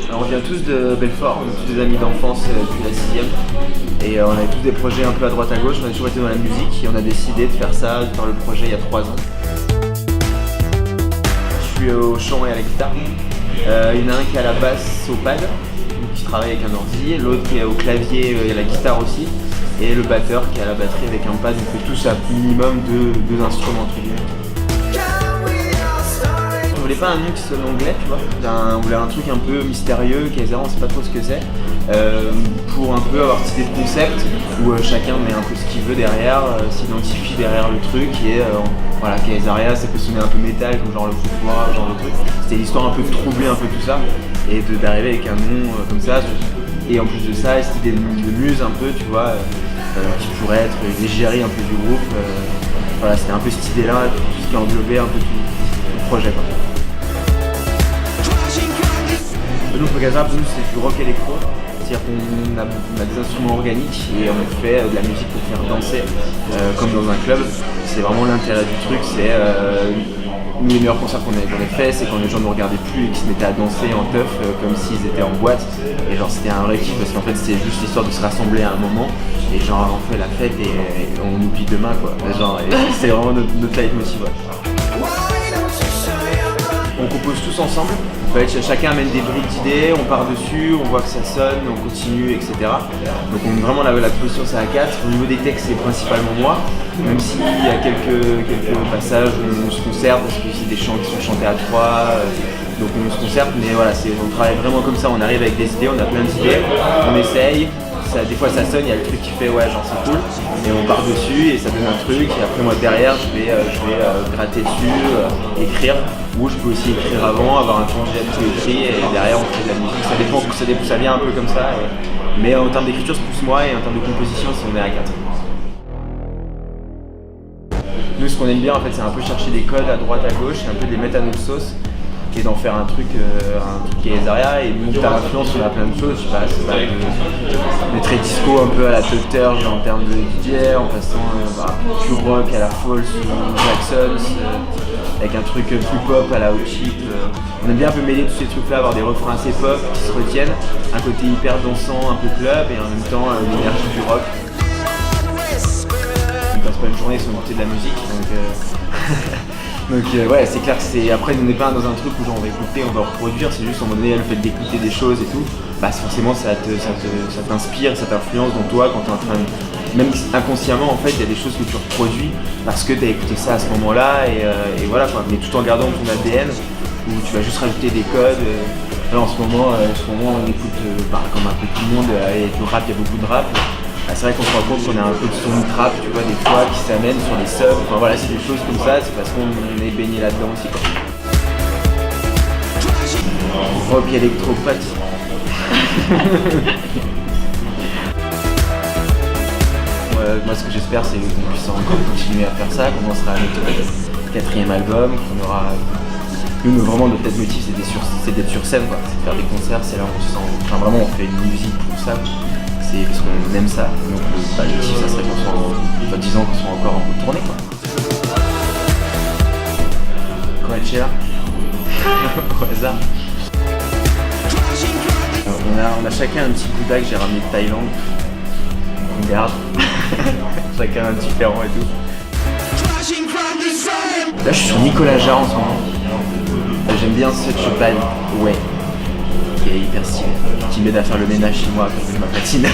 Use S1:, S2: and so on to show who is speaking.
S1: Alors, on vient tous de Belfort, on est tous des amis d'enfance depuis la 6ème. Et on avait tous des projets un peu à droite à gauche, on a toujours été dans la musique et on a décidé de faire ça, de faire le projet il y a 3 ans. Je suis au chant et à la guitare. Il y en a un qui est à la basse au pad, qui travaille avec un ordi, l'autre qui est au clavier et à la guitare aussi, et le batteur qui est à la batterie avec un pad. On fait tous à minimum deux instruments entre guillemets. On voulait pas un nom qui sonne anglais, tu vois. On voulait un truc un peu mystérieux, Kaiser, on sait pas trop ce que c'est, pour un peu avoir cette idée de concept où chacun met un peu ce qu'il veut derrière, s'identifie derrière le truc et voilà, Kaisaria, ça peut sonner un peu métal comme genre le foufoir, genre de truc. C'était l'histoire un peu de troubler un peu tout ça et d'arriver avec un nom comme ça. Et en plus de ça, cette idée de muse un peu, tu vois, qui pourrait être l'égérie un peu du groupe. Voilà, c'était un peu cette idée-là, tout ce qui englobait un peu tout le projet, quoi. Nous, Pogazar, c'est du rock électro, c'est-à-dire qu'on a des instruments organiques et on fait de la musique pour faire danser, comme dans un club. C'est vraiment l'intérêt du truc, c'est nous, les meilleurs concerts qu'on ait fait, c'est quand les gens ne regardaient plus et qu'ils se mettaient à danser en teuf comme s'ils étaient en boîte. Et genre c'était un vrai kiff parce qu'en fait c'était juste l'histoire de se rassembler à un moment et genre on fait la fête et on oublie demain quoi. Genre, c'est vraiment notre leitmotiv. Ouais. On compose tous ensemble, en fait, chacun amène des briques d'idées, on part dessus, on voit que ça sonne, on continue, etc. Donc on vraiment la composition c'est à 4. Au niveau des textes c'est principalement moi, même s'il y a quelques passages où on se concerte parce que c'est des chants qui sont chantés à 3, donc on se concerte, mais voilà, on travaille vraiment comme ça, on arrive avec des idées, on a plein d'idées, on essaye. Des fois ça sonne, il y a le truc qui fait ouais genre c'est cool et on part dessus et ça donne un truc et après moi derrière je vais gratter dessus, écrire ou je peux aussi écrire avant, avoir un congé tout écrit et derrière on fait de la musique, ça dépend, ça vient un peu comme ça mais en termes d'écriture c'est plus moi et en termes de composition c'est on est à 4. Nous ce qu'on aime bien en fait c'est un peu chercher des codes à droite à gauche et un peu de les mettre à notre sauce et d'en faire un truc qui est Kaisaria et nous t'as influence on a plein de choses, je sais pas, c'est pas des très disco un peu à la Tutter en termes de DJ en passant du rock à la Falls ou Jackson avec un truc plus pop à la Hot Chip. On aime bien un peu mêler tous ces trucs là, avoir des refrains assez pop qui se retiennent, un côté hyper dansant, un peu club et en même temps l'énergie du rock. On passe pas une journée sans écouter de la musique donc ouais c'est clair que c'est. Après on n'est pas dans un truc où genre on va écouter, on va reproduire, c'est juste à un moment donné le fait d'écouter des choses et tout, bah forcément ça t'inspire, ça t'influence dans toi quand t'es en train de. Même inconsciemment en fait il y a des choses que tu reproduis parce que t'as écouté ça à ce moment là et voilà quoi, mais tout en gardant ton ADN où tu vas juste rajouter des codes. Là en ce moment on écoute comme un peu tout le monde, du rap, il y a beaucoup de rap. C'est vrai qu'on se rend compte qu'on a un peu de son trap, tu vois, des fois qui s'amènent sur les subs. Enfin voilà, c'est des choses comme ça, c'est parce qu'on est baigné là-dedans aussi quoi. Rock électropathe. Moi ce que j'espère c'est qu'on puisse encore continuer à faire ça, qu'on sera à notre 4e album, qu'on aura. Nous vraiment notre motif c'est d'être sur scène quoi, c'est de faire des concerts, c'est là où on se sent. Enfin vraiment on fait une musique pour ça. C'est parce qu'on aime ça, donc l'objectif ça serait qu'on soit 10 ans qu'on soit encore en bout de tournée quoi. Coachella au hasard. On a chacun un petit Bouddha que j'ai ramené de Thaïlande. On garde. Chacun un différent et tout. Là je suis sur Nicolas Jarre en ce moment. J'aime bien ce bal, ouais. Qui est hyper stylé, qui m'aide à faire le ménage chez moi quand je fais ma platine.